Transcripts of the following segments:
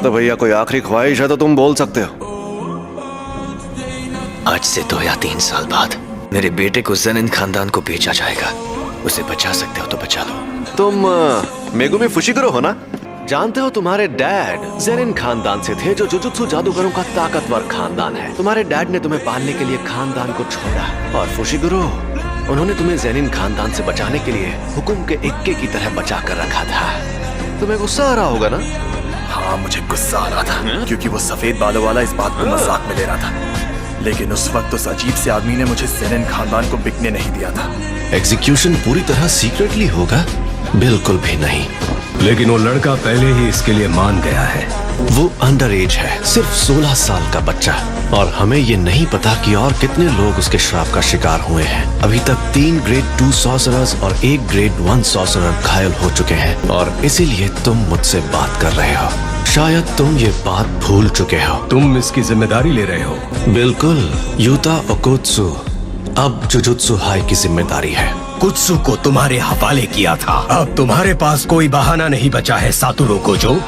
तो भैया कोई आखिरी ख्वाहिश है तो तुम बोल सकते हो। आज से 2 या 3 साल बाद मेरे बेटे को ज़ेनिन खानदान को बेचा जाएगा। उसे बचा सकते हो तो बचा लो। तुम मेगुमी फुशिगुरो हो ना? जानते हो तुम्हारे डैड ज़ेनिन खानदान से थे, जो जुजुत्सु जादूगरों का ताकतवर खानदान है। तुम्हारे डैड ने तुम्हें पालने के लिए खानदान को छोड़ा, और फुशिगुरो उन्होंने तुम्हें ज़ेनिन खानदान से बचाने के लिए हुकुम के इक्के की तरह बचा कर रखा था। तुम्हें गुस्सा आ रहा होगा ना? हाँ, मुझे गुस्सा आ रहा था क्योंकि वो सफेद बालों वाला इस बात को मजाक में ले रहा था। लेकिन उस वक्त उस अजीब से आदमी ने मुझे ज़ेनिन खानदान को बिकने नहीं दिया था। एग्जीक्यूशन पूरी तरह सीक्रेटली होगा? बिल्कुल भी नहीं। लेकिन वो लड़का पहले ही इसके लिए मान गया है। वो अंडर एज है, सिर्फ 16 साल का बच्चा, और हमें ये नहीं पता कि और कितने लोग उसके श्राप का शिकार हुए हैं। अभी तक 3 ग्रेड 2 सॉर्सरर्स और 1 ग्रेड 1 सॉर्सरर घायल हो चुके हैं, और इसीलिए तुम मुझसे बात कर रहे हो। शायद तुम ये बात भूल चुके हो। तुम इसकी जिम्मेदारी ले रहे हो? बिल्कुल, यूता ओकोत्सु अब जुजुत्सु हाई की जिम्मेदारी है। कुत्सु को तुम्हारे हवाले किया था। अब तुम्हारे पास कोई बहाना नहीं बचा है सातोरू कोजो।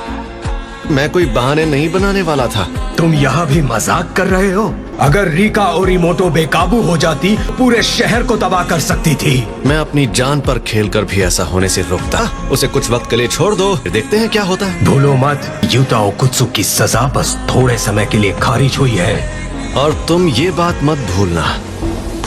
मैं कोई बहाने नहीं बनाने वाला था। तुम यहाँ भी मजाक कर रहे हो? अगर रिका ओरिमोटो बेकाबू हो जाती, पूरे शहर को तबाह कर सकती थी। मैं अपनी जान पर खेलकर भी ऐसा होने से रोकता। उसे कुछ वक्त के लिए छोड़ दो, फिर देखते हैं क्या होता है। भूलो मत, यूता ओकुत्सु की सजा बस थोड़े समय के लिए खारिज हुई है। और तुम ये बात मत भूलना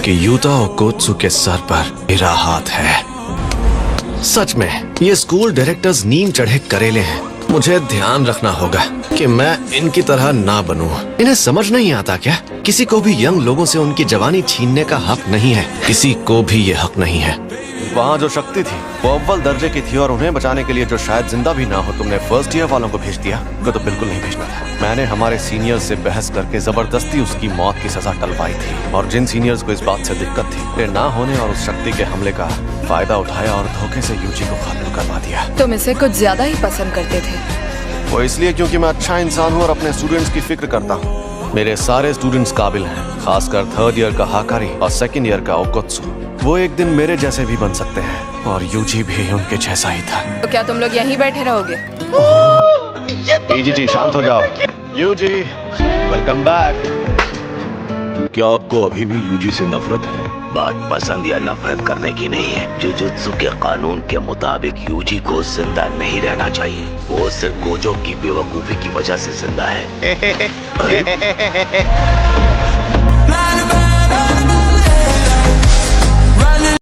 कि यूता ओकोत्सु के सर पर मेरा हाथ है। सच में ये स्कूल डायरेक्टर्स नीम चढ़े करेले हैं। मुझे ध्यान रखना होगा कि मैं इनकी तरह ना बनूं। इन्हें समझ नहीं आता क्या? किसी को भी यंग लोगों से उनकी जवानी छीनने का हक नहीं है। किसी को भी ये हक नहीं है। वहाँ जो शक्ति थी वो अव्वल दर्जे की थी, और उन्हें बचाने के लिए जो शायद जिंदा भी ना हो, तुमने फर्स्ट ईयर वालों को भेज दिया। को तो बिल्कुल नहीं भेजना था। मैंने हमारे सीनियर्स से बहस करके जबरदस्ती उसकी मौत की सजा टलवाई थी, और जिन सीनियर्स को इस बात से दिक्कत थी, वे ना होने और उस शक्ति के हमले का फायदा उठाया और धोखे से यूजी को खत्म करवा दिया। तुम इसे कुछ ज्यादा ही पसंद करते थे। वो इसलिए क्योंकि मैं अच्छा इंसान हूँ और अपने स्टूडेंट्स की फिक्र करता हूँ। मेरे सारे स्टूडेंट्स काबिल हैं, खासकर 3rd ईयर का हाकारी और 2nd ईयर का ओकोत्सु। वो एक दिन मेरे जैसे भी बन सकते हैं, और यूजी भी उनके जैसा ही था। तो क्या तुम लोग यहीं बैठे रहोगे? जी शांत हो जाओ। यूजी वेलकम बैक। क्या आपको अभी भी यूजी से नफरत है? बात पसंद या नफरत करने की नहीं है। जुजुत्सु के कानून के मुताबिक यूजी को जिंदा नहीं रहना चाहिए। वो सिर्फ गोजो की बेवकूफी की वजह से जिंदा है।